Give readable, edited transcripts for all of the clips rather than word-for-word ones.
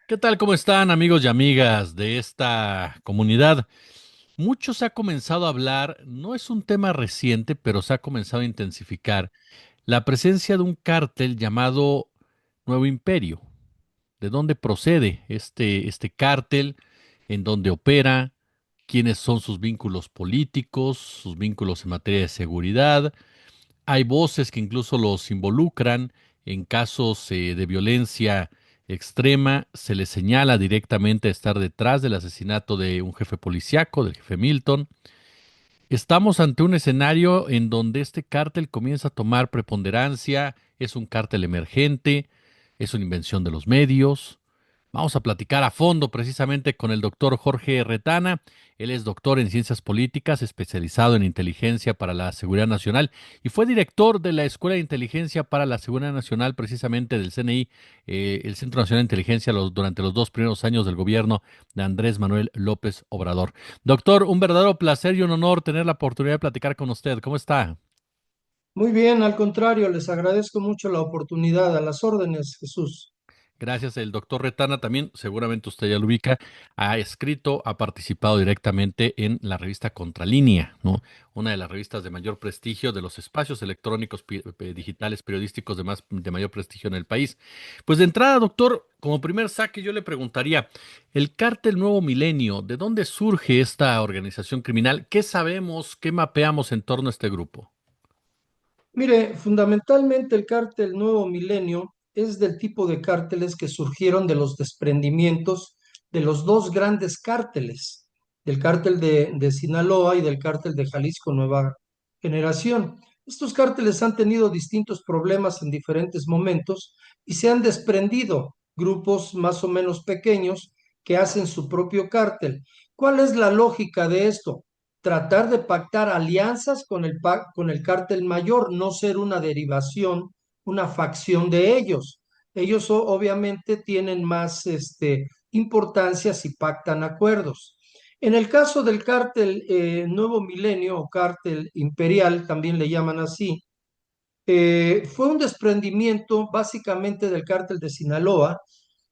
¿Qué tal? ¿Cómo están amigos y amigas de esta comunidad? Mucho se ha comenzado a hablar, no es un tema reciente, pero se ha comenzado a intensificar la presencia de un cártel llamado Nuevo Imperio. ¿De dónde procede este cártel? ¿En dónde opera? ¿Quiénes son sus vínculos políticos? ¿Sus vínculos en materia de seguridad? Hay voces que incluso los involucran en casos de violencia extrema. Se les señala directamente estar detrás del asesinato de un jefe policíaco, del jefe Milton. Estamos ante un escenario en donde este cártel comienza a tomar preponderancia, es un cártel emergente, es una invención de los medios. Vamos a platicar a fondo precisamente con el doctor Jorge Retana. Él es doctor en ciencias políticas, especializado en inteligencia para la seguridad nacional y fue director de la Escuela de Inteligencia para la Seguridad Nacional, precisamente del CNI, el Centro Nacional de Inteligencia, durante los dos primeros años del gobierno de Andrés Manuel López Obrador. Doctor, un verdadero placer y un honor tener la oportunidad de platicar con usted. ¿Cómo está? Muy bien, al contrario, les agradezco mucho la oportunidad. A las órdenes, Jesús. Gracias. El doctor Retana también, seguramente usted ya lo ubica, ha escrito, ha participado directamente en la revista Contralínea, ¿no? Una de las revistas de mayor prestigio, de los espacios electrónicos digitales periodísticos de mayor prestigio en el país. Pues de entrada, doctor, como primer saque, yo le preguntaría, el Cártel Nuevo Milenio, ¿de dónde surge esta organización criminal? ¿Qué sabemos, qué mapeamos en torno a este grupo? Mire, fundamentalmente el cártel Nuevo Milenio es del tipo de cárteles que surgieron de los desprendimientos de los dos grandes cárteles, del cártel de Sinaloa y del cártel de Jalisco Nueva Generación. Estos cárteles han tenido distintos problemas en diferentes momentos y se han desprendido grupos más o menos pequeños que hacen su propio cártel. ¿Cuál es la lógica de esto? Tratar de pactar alianzas con el cártel mayor, no ser una derivación, una facción de ellos. Ellos obviamente tienen más importancia si pactan acuerdos. En el caso del cártel Nuevo Milenio o cártel imperial, también le llaman así, fue un desprendimiento básicamente del cártel de Sinaloa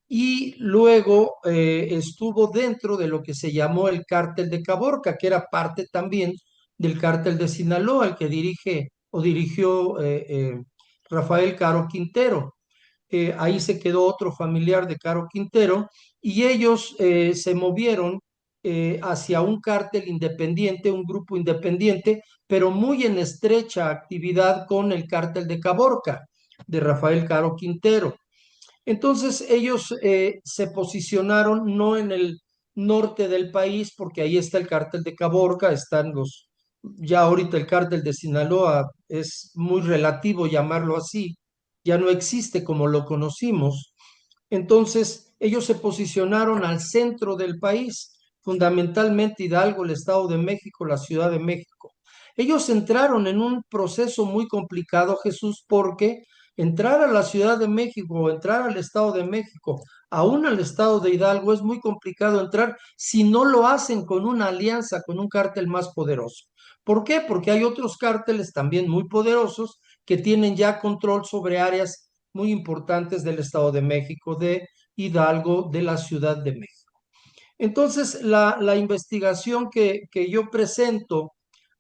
y luego estuvo dentro de lo que se llamó el cártel de Caborca, que era parte también del cártel de Sinaloa, el que dirige o dirigió Rafael Caro Quintero. Ahí se quedó otro familiar de Caro Quintero y ellos se movieron hacia un cártel independiente, un grupo independiente, pero muy en estrecha actividad con el cártel de Caborca, de Rafael Caro Quintero. Entonces ellos se posicionaron no en el norte del país, porque ahí está el cártel de Caborca, ya ahorita el cártel de Sinaloa es muy relativo llamarlo así, ya no existe como lo conocimos. Entonces ellos se posicionaron al centro del país, fundamentalmente Hidalgo, el Estado de México, la Ciudad de México. Ellos entraron en un proceso muy complicado, Jesús, porque entrar a la Ciudad de México o entrar al Estado de México, aún al Estado de Hidalgo, es muy complicado entrar si no lo hacen con una alianza, con un cártel más poderoso. ¿Por qué? Porque hay otros cárteles también muy poderosos que tienen ya control sobre áreas muy importantes del Estado de México, de Hidalgo, de la Ciudad de México. Entonces, la investigación que yo presento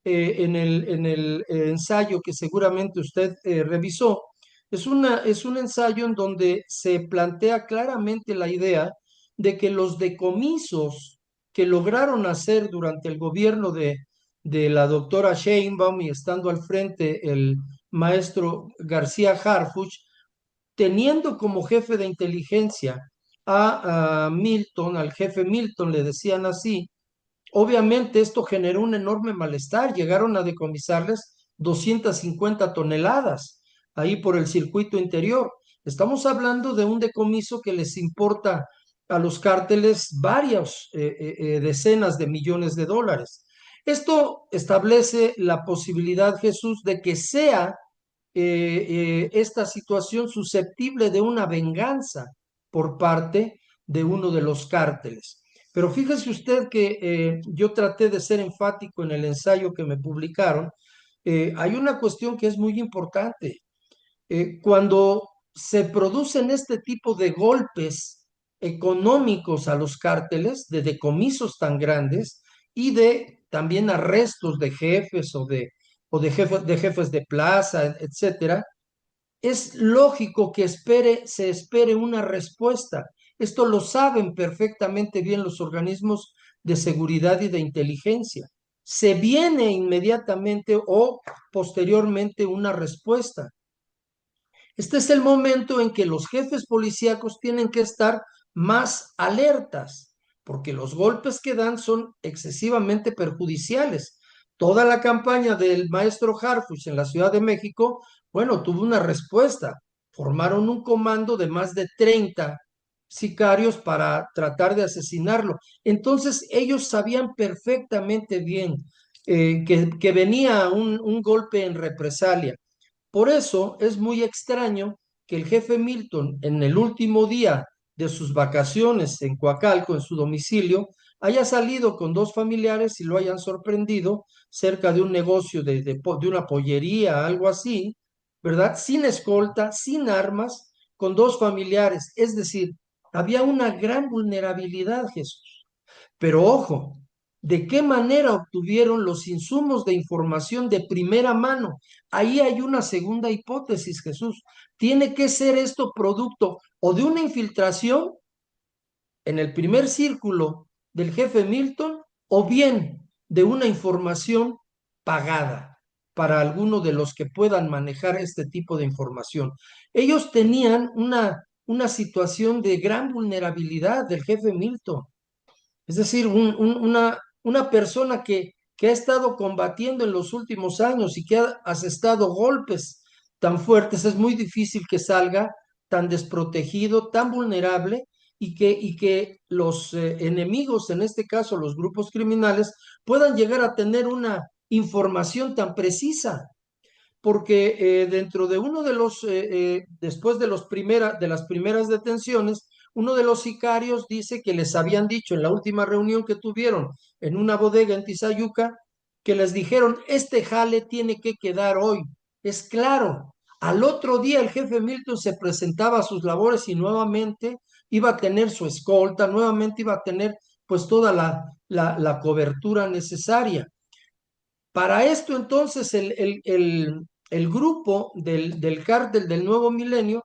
en el ensayo que seguramente usted revisó, es un ensayo en donde se plantea claramente la idea de que los decomisos que lograron hacer durante el gobierno de la doctora Sheinbaum y estando al frente el maestro García Harfuch, teniendo como jefe de inteligencia a Milton, al jefe Milton, le decían así. Obviamente esto generó un enorme malestar, llegaron a decomisarles 250 toneladas ahí por el circuito interior. Estamos hablando de un decomiso que les importa a los cárteles varias decenas de millones de dólares. Esto establece la posibilidad, Jesús, de que sea esta situación susceptible de una venganza por parte de uno de los cárteles. Pero fíjese usted que yo traté de ser enfático en el ensayo que me publicaron. Hay una cuestión que es muy importante. Cuando se producen este tipo de golpes económicos a los cárteles, de decomisos tan grandes y de también arrestos de jefes de jefes de plaza, etcétera, es lógico que se espere una respuesta. Esto lo saben perfectamente bien los organismos de seguridad y de inteligencia. Se viene inmediatamente o posteriormente una respuesta. Este es el momento en que los jefes policíacos tienen que estar más alertas, porque los golpes que dan son excesivamente perjudiciales. Toda la campaña del maestro Harfuch en la Ciudad de México, bueno, tuvo una respuesta. Formaron un comando de más de 30 sicarios para tratar de asesinarlo. Entonces ellos sabían perfectamente bien que venía un golpe en represalia. Por eso es muy extraño que el jefe Milton, en el último día de sus vacaciones en Coacalco, en su domicilio, haya salido con dos familiares y lo hayan sorprendido cerca de un negocio de una pollería, algo así, ¿verdad? Sin escolta, sin armas, con dos familiares. Es decir, había una gran vulnerabilidad, Jesús. Pero ojo, ¿de qué manera obtuvieron los insumos de información de primera mano? Ahí hay una segunda hipótesis, Jesús. ¿Tiene que ser esto producto o de una infiltración en el primer círculo del jefe Milton o bien de una información pagada para alguno de los que puedan manejar este tipo de información? Ellos tenían una situación de gran vulnerabilidad del jefe Milton. Es decir, una persona que ha estado combatiendo en los últimos años y que ha asestado golpes tan fuertes, es muy difícil que salga tan desprotegido, tan vulnerable y que los enemigos, en este caso los grupos criminales, puedan llegar a tener una información tan precisa porque dentro de uno de después de las primeras detenciones, uno de los sicarios dice que les habían dicho en la última reunión que tuvieron en una bodega en Tizayuca, que les dijeron, este jale tiene que quedar hoy. Es claro, al otro día el jefe Milton se presentaba a sus labores y nuevamente iba a tener su escolta, nuevamente iba a tener pues toda la cobertura necesaria. Para esto entonces el grupo del cártel del Nuevo Milenio,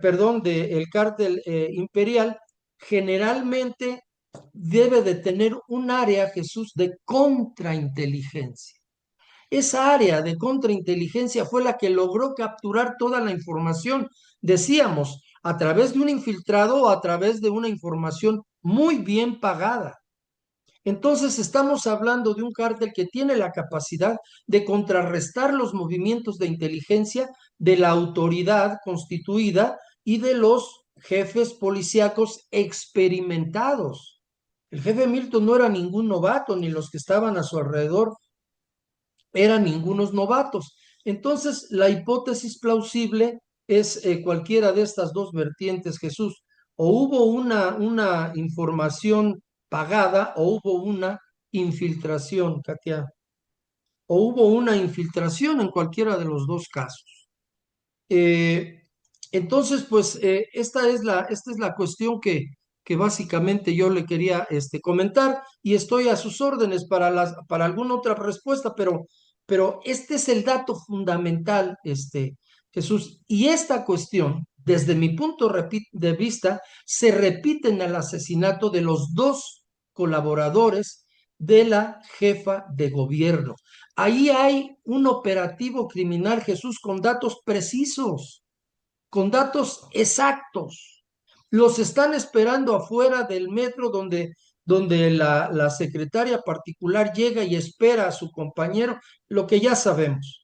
perdón, del cártel imperial, generalmente debe de tener un área, Jesús, de contrainteligencia. Esa área de contrainteligencia fue la que logró capturar toda la información, decíamos, a través de un infiltrado o a través de una información muy bien pagada. Entonces estamos hablando de un cártel que tiene la capacidad de contrarrestar los movimientos de inteligencia de la autoridad constituida y de los jefes policíacos experimentados. El jefe Milton no era ningún novato, ni los que estaban a su alrededor eran ningunos novatos. Entonces, la hipótesis plausible es cualquiera de estas dos vertientes, Jesús. O hubo una información pagada o hubo una infiltración, Katia. O hubo una infiltración en cualquiera de los dos casos. Eh, entonces, pues esta es la cuestión que básicamente yo le quería comentar y estoy a sus órdenes para alguna otra respuesta, pero este es el dato fundamental, Jesús. Y esta cuestión, desde mi punto de vista, se repite en el asesinato de los dos colaboradores de la jefa de gobierno. Ahí hay un operativo criminal, Jesús, con datos precisos, con datos exactos. Los están esperando afuera del metro donde la secretaria particular llega y espera a su compañero, lo que ya sabemos.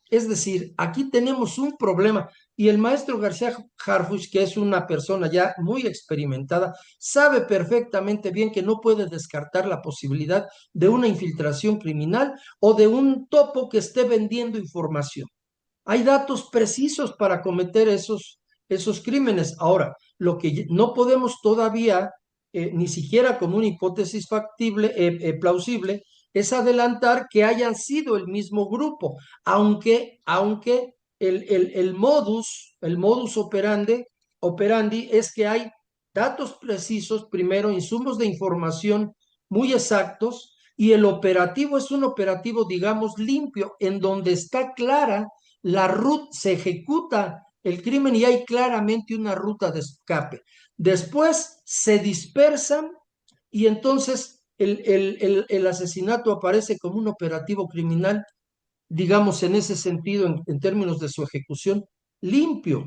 Es decir, aquí tenemos un problema y el maestro García Harfuch, que es una persona ya muy experimentada, sabe perfectamente bien que no puede descartar la posibilidad de una infiltración criminal o de un topo que esté vendiendo información. Hay datos precisos para cometer esos crímenes. Ahora, lo que no podemos todavía, ni siquiera como una hipótesis factible, plausible, es adelantar que hayan sido el mismo grupo, aunque el modus operandi es que hay datos precisos, primero, insumos de información muy exactos, y el operativo es un operativo, digamos, limpio, en donde está clara la ruta, se ejecuta el crimen y hay claramente una ruta de escape. Después se dispersan y entonces el asesinato aparece como un operativo criminal, digamos, en ese sentido, en términos de su ejecución, limpio.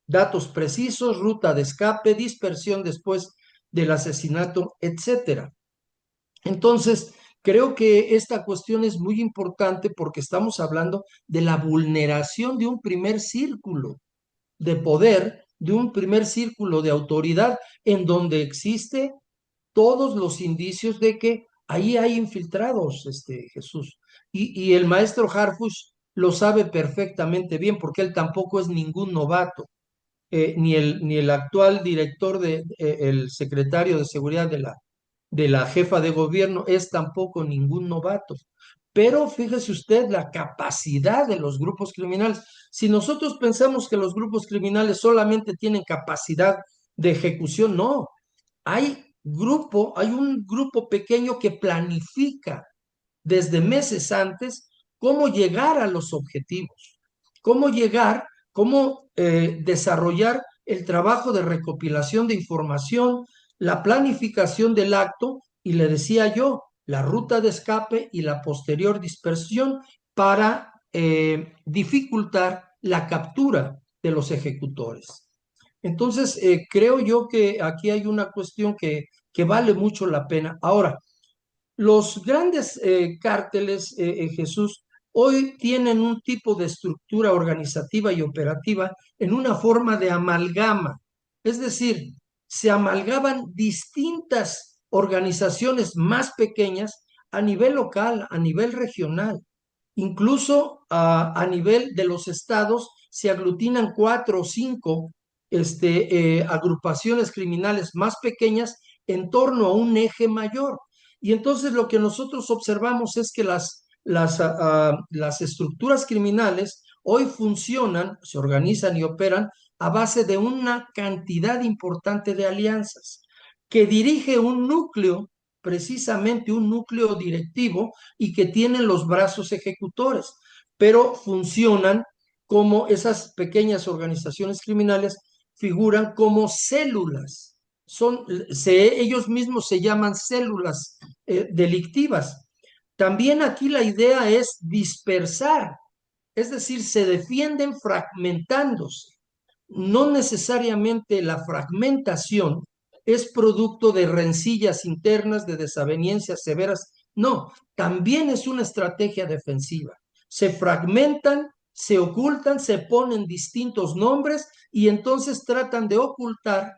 Datos precisos, ruta de escape, dispersión después del asesinato, etcétera. Entonces, creo que esta cuestión es muy importante porque estamos hablando de la vulneración de un primer círculo de poder, de un primer círculo de autoridad en donde existe todos los indicios de que ahí hay infiltrados, Jesús. Y el maestro Harfush lo sabe perfectamente bien porque él tampoco es ningún novato, ni el actual director, el secretario de seguridad de la jefa de gobierno es tampoco ningún novato. Pero fíjese usted la capacidad de los grupos criminales. Si nosotros pensamos que los grupos criminales solamente tienen capacidad de ejecución, no. Hay un grupo pequeño que planifica desde meses antes cómo llegar a los objetivos, cómo desarrollar el trabajo de recopilación de información, la planificación del acto y le decía yo, la ruta de escape y la posterior dispersión para dificultar la captura de los ejecutores. Entonces, creo yo que aquí hay una cuestión que vale mucho la pena. Ahora, los grandes cárteles, Jesús, hoy tienen un tipo de estructura organizativa y operativa en una forma de amalgama. Es decir, se amalgaban distintas organizaciones más pequeñas a nivel local, a nivel regional. Incluso a nivel de los estados se aglutinan 4 o 5 agrupaciones criminales más pequeñas en torno a un eje mayor. Y entonces lo que nosotros observamos es que las estructuras criminales hoy funcionan, se organizan y operan a base de una cantidad importante de alianzas que dirige un núcleo, precisamente un núcleo directivo, y que tienen los brazos ejecutores, pero funcionan como esas pequeñas organizaciones criminales, figuran como células. Ellos mismos se llaman células delictivas. También aquí la idea es dispersar, es decir, se defienden fragmentándose. No necesariamente la fragmentación es producto de rencillas internas, de desavenencias severas. No, también es una estrategia defensiva. Se fragmentan, se ocultan, se ponen distintos nombres y entonces tratan de ocultar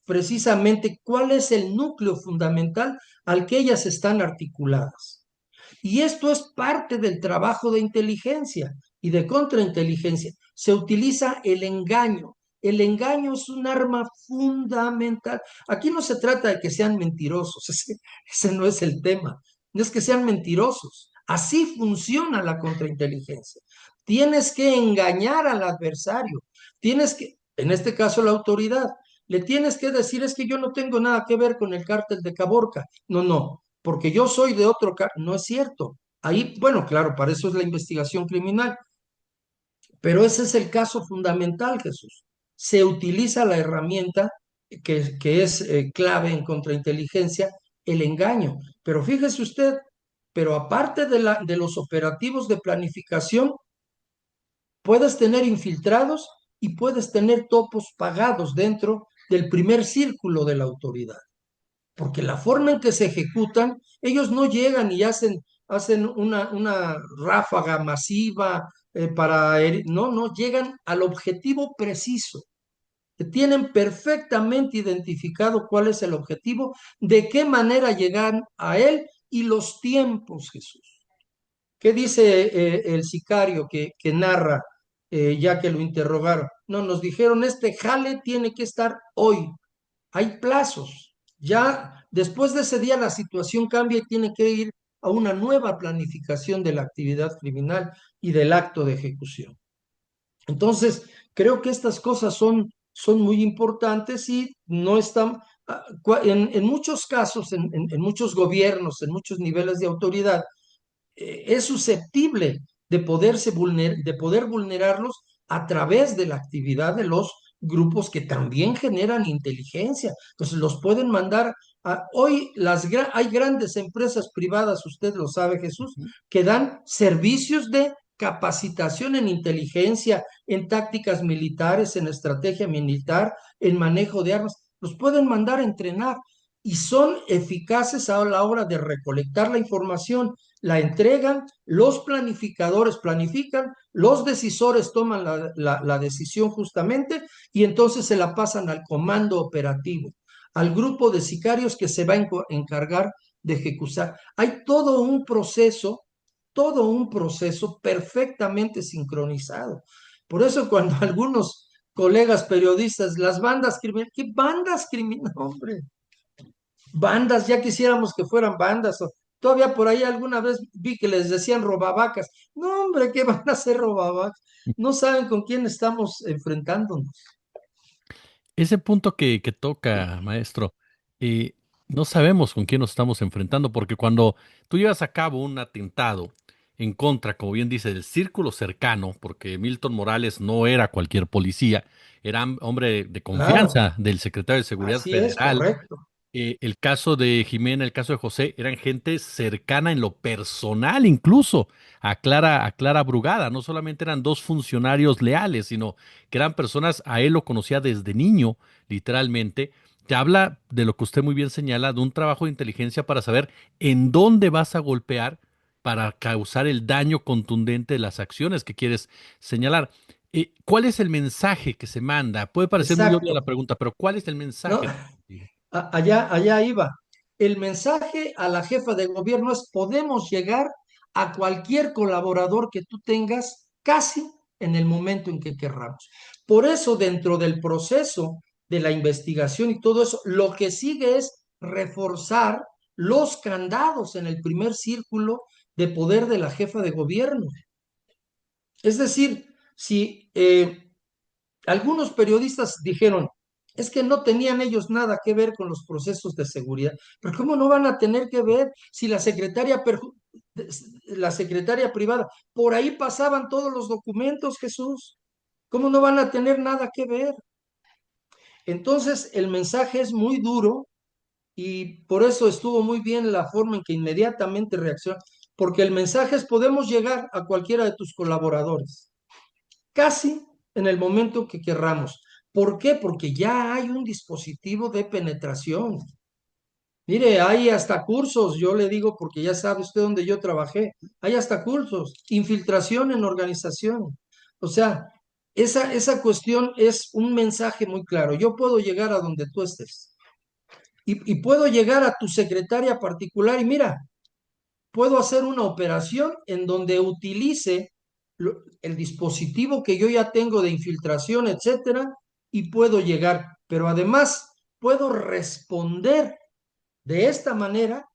precisamente cuál es el núcleo fundamental al que ellas están articuladas. Y esto es parte del trabajo de inteligencia y de contrainteligencia. Se utiliza el engaño. El engaño es un arma fundamental. Aquí no se trata de que sean mentirosos, ese no es el tema. No es que sean mentirosos. Así funciona la contrainteligencia. Tienes que engañar al adversario. En este caso, la autoridad. Le tienes que decir, es que yo no tengo nada que ver con el cártel de Caborca. No, no, porque yo soy de otro cártel. No es cierto. Ahí, bueno, claro, para eso es la investigación criminal, pero ese es el caso fundamental, Jesús. Se utiliza la herramienta que es clave en contrainteligencia, el engaño. Pero fíjese usted, pero aparte de los operativos de planificación, puedes tener infiltrados y puedes tener topos pagados dentro del primer círculo de la autoridad, porque la forma en que se ejecutan, ellos no llegan y hacen una ráfaga masiva para herir, no, no, llegan al objetivo preciso. Tienen perfectamente identificado cuál es el objetivo, de qué manera llegan a él y los tiempos, Jesús. ¿Qué dice el sicario que narra, ya que lo interrogaron? No, nos dijeron, este jale tiene que estar hoy. Hay plazos. Ya después de ese día la situación cambia y tiene que ir a una nueva planificación de la actividad criminal y del acto de ejecución. Entonces, creo que estas cosas son muy importantes y no están, en muchos casos, en muchos gobiernos, en muchos niveles de autoridad, es susceptible de poder vulnerarlos a través de la actividad de los grupos que también generan inteligencia. Entonces los pueden mandar hoy hay grandes empresas privadas, usted lo sabe, Jesús, Ujú. que dan servicios de capacitación en inteligencia, en tácticas militares, en estrategia militar, en manejo de armas. Los pueden mandar a entrenar y son eficaces a la hora de recolectar la información, la entregan, los planificadores planifican, los decisores toman la decisión justamente y entonces se la pasan al comando operativo, al grupo de sicarios que se va a encargar de ejecutar. Hay todo un proceso perfectamente sincronizado. Por eso cuando algunos colegas periodistas, las bandas criminales, ¿qué bandas criminales? Hombre, bandas, ya quisiéramos que fueran bandas. O, todavía por ahí alguna vez vi que les decían robavacas. No, hombre, ¿qué van a ser robavacas? No saben con quién estamos enfrentándonos. Ese punto que toca, maestro, eh, no sabemos con quién nos estamos enfrentando, porque cuando tú llevas a cabo un atentado en contra, como bien dice, del círculo cercano, porque Milton Morales no era cualquier policía, era hombre de Claro, confianza del secretario de Seguridad así es, Federal. correcto. El caso de Jimena, el caso de José, eran gente cercana en lo personal, incluso a Clara Brugada. No solamente eran dos funcionarios leales, sino que eran personas, a él lo conocía desde niño, literalmente. Te habla de lo que usted muy bien señala, de un trabajo de inteligencia para saber en dónde vas a golpear para causar el daño contundente de las acciones que quieres señalar. ¿Cuál es el mensaje que se manda? Puede parecer muy obvia la Exacto. pregunta, pero ¿cuál es el ¿No? mensaje? Allá iba. El mensaje a la jefa de gobierno es: podemos llegar a cualquier colaborador que tú tengas casi en el momento en que querramos. Por eso, dentro del proceso de la investigación y todo eso, lo que sigue es reforzar los candados en el primer círculo de poder de la jefa de gobierno. Es decir, si algunos periodistas dijeron, es que no tenían ellos nada que ver con los procesos de seguridad. Pero ¿cómo no van a tener que ver si la secretaria privada, por ahí pasaban todos los documentos, Jesús? ¿Cómo no van a tener nada que ver? Entonces, el mensaje es muy duro y por eso estuvo muy bien la forma en que inmediatamente reaccionó, porque el mensaje es: podemos llegar a cualquiera de tus colaboradores casi en el momento que querramos. ¿Por qué? Porque ya hay un dispositivo de penetración. Mire, hay hasta cursos, yo le digo porque ya sabe usted dónde yo trabajé, hay hasta cursos, infiltración en organización. O sea, esa cuestión es un mensaje muy claro. Yo puedo llegar a donde tú estés y puedo llegar a tu secretaria particular y mira, puedo hacer una operación en donde utilice el dispositivo que yo ya tengo de infiltración, etcétera, y puedo llegar. Pero además puedo responder de esta manera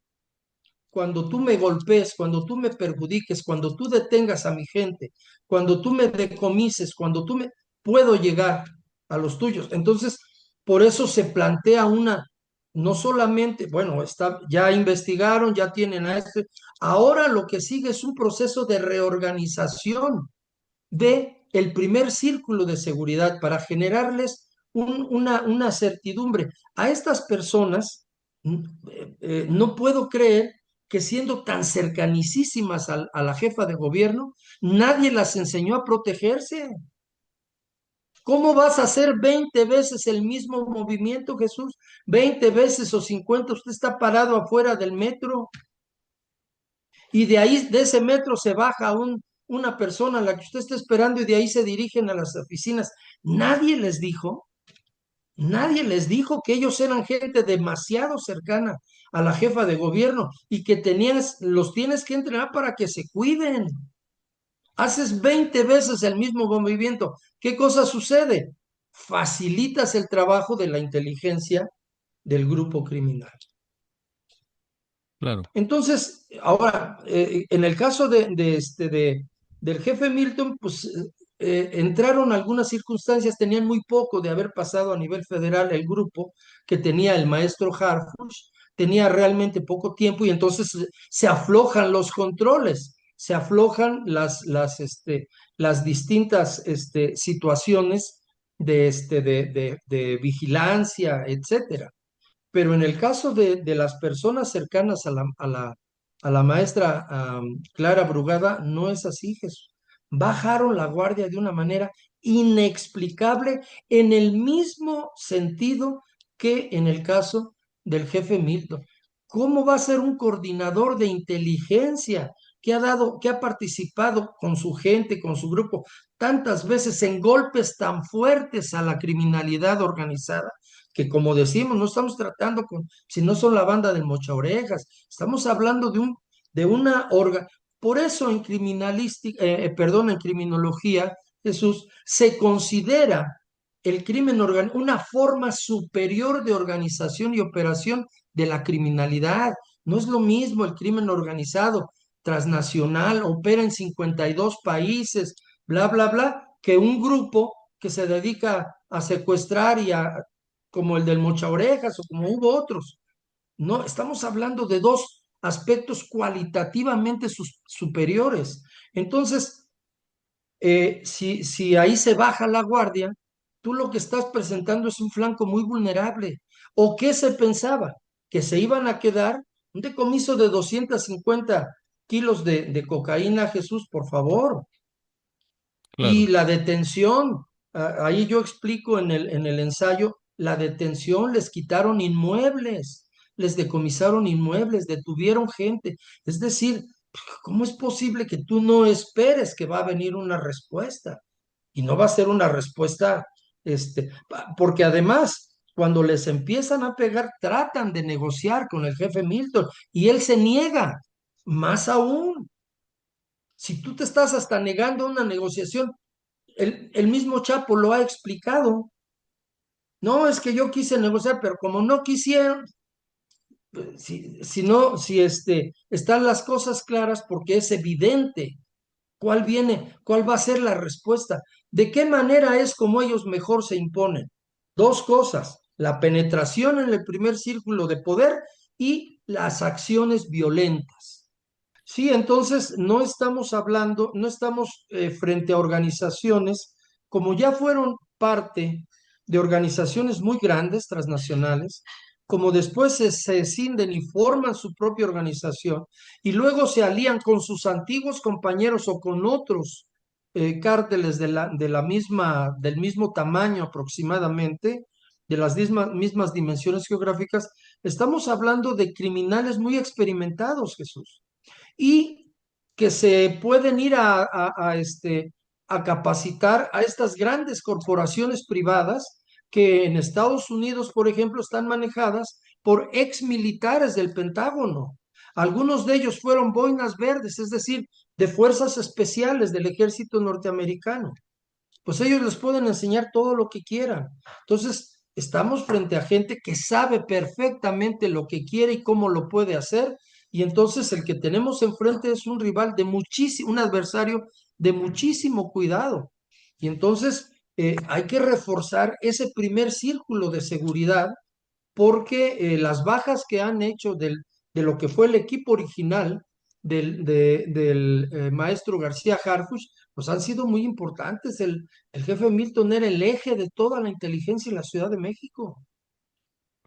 cuando tú me golpees, cuando tú me perjudiques, cuando tú detengas a mi gente, cuando tú me decomises, cuando tú me... puedo llegar a los tuyos. Entonces, por eso se plantea una, no solamente, bueno, está, ya investigaron, ya tienen a este, ahora lo que sigue es un proceso de reorganización de el primer círculo de seguridad para generarles una certidumbre. A estas personas no puedo creer que siendo tan cercanísimas a la jefa de gobierno, nadie las enseñó a protegerse. ¿Cómo vas a hacer 20 veces el mismo movimiento, Jesús? 20 veces o 50, usted está parado afuera del metro y de ahí, de ese metro se baja una persona a la que usted está esperando y de ahí se dirigen a las oficinas. Nadie les dijo que ellos eran gente demasiado cercana a la jefa de gobierno y que los tienes que entrenar para que se cuiden. Haces 20 veces el mismo movimiento. ¿Qué cosa sucede? Facilitas el trabajo de la inteligencia del grupo criminal. Claro. Entonces, ahora, en el caso del jefe Milton, pues entraron algunas circunstancias, tenían muy poco de haber pasado a nivel federal el grupo que tenía el maestro Harfuch, tenía realmente poco tiempo y entonces se aflojan los controles, se aflojan las distintas situaciones de vigilancia, etcétera. Pero en el caso de las personas cercanas a la maestra Clara Brugada, no es así, Jesús. Bajaron la guardia de una manera inexplicable en el mismo sentido que en el caso del jefe Milton. ¿Cómo va a ser un coordinador de inteligencia que ha participado con su gente, con su grupo, tantas veces en golpes tan fuertes a la criminalidad organizada? Que como decimos, no estamos tratando con, si no son la banda del Mocha Orejas, estamos hablando de una por eso en criminalística, perdón, en criminología, Jesús, se considera el crimen una forma superior de organización y operación de la criminalidad. No es lo mismo el crimen organizado transnacional, opera en 52 países, bla, bla, bla, que un grupo que se dedica a secuestrar como el del Mocha Orejas o como hubo otros. No, estamos hablando de dos aspectos cualitativamente superiores. Entonces, si ahí se baja la guardia, tú lo que estás presentando es un flanco muy vulnerable. ¿O qué se pensaba? Que se iban a quedar un decomiso de 250 kilos de cocaína, Jesús, por favor. Y Claro. la detención, ahí yo explico en el ensayo, la detención, les quitaron inmuebles, les decomisaron inmuebles, detuvieron gente. Es decir, ¿cómo es posible que tú no esperes que va a venir una respuesta? Y no va a ser una respuesta, porque además, cuando les empiezan a pegar, tratan de negociar con el jefe Milton y él se niega, más aún. Si tú te estás hasta negando a una negociación, el mismo Chapo lo ha explicado. No, es que yo quise negociar, pero como no quisieron, si no, si están las cosas claras, porque es evidente cuál viene, cuál va a ser la respuesta. ¿De qué manera es como ellos mejor se imponen? Dos cosas, la penetración en el primer círculo de poder y las acciones violentas. Sí, entonces no estamos hablando, no estamos frente a organizaciones como ya fueron parte de organizaciones muy grandes, transnacionales, como después se escinden y forman su propia organización y luego se alían con sus antiguos compañeros o con otros cárteles del mismo tamaño aproximadamente, de las mismas dimensiones geográficas, estamos hablando de criminales muy experimentados, Jesús, y que se pueden ir a capacitar a estas grandes corporaciones privadas que en Estados Unidos, por ejemplo, están manejadas por ex militares del Pentágono. Algunos de ellos fueron boinas verdes, es decir, de fuerzas especiales del ejército norteamericano. Pues ellos les pueden enseñar todo lo que quieran. Entonces, estamos frente a gente que sabe perfectamente lo que quiere y cómo lo puede hacer, y entonces el que tenemos enfrente es un rival de muchísimo, un adversario de muchísimo cuidado. Y entonces hay que reforzar ese primer círculo de seguridad porque las bajas que han hecho de lo que fue el equipo original del maestro García Harfuch, pues han sido muy importantes. El jefe Milton era el eje de toda la inteligencia en la Ciudad de México.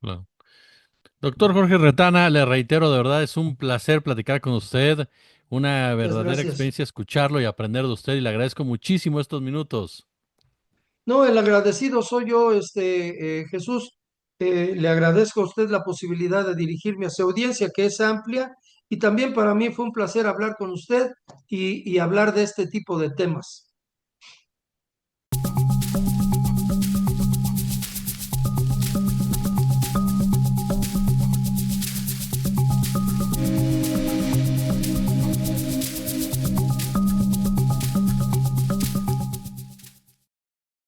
Claro. Doctor Jorge Retana, le reitero, de verdad es un placer platicar con usted, una Muchas verdadera gracias. experiencia escucharlo y aprender de usted y le agradezco muchísimo estos minutos. No, el agradecido soy yo, Jesús. Le agradezco a usted la posibilidad de dirigirme a su audiencia, que es amplia, y también para mí fue un placer hablar con usted y hablar de este tipo de temas.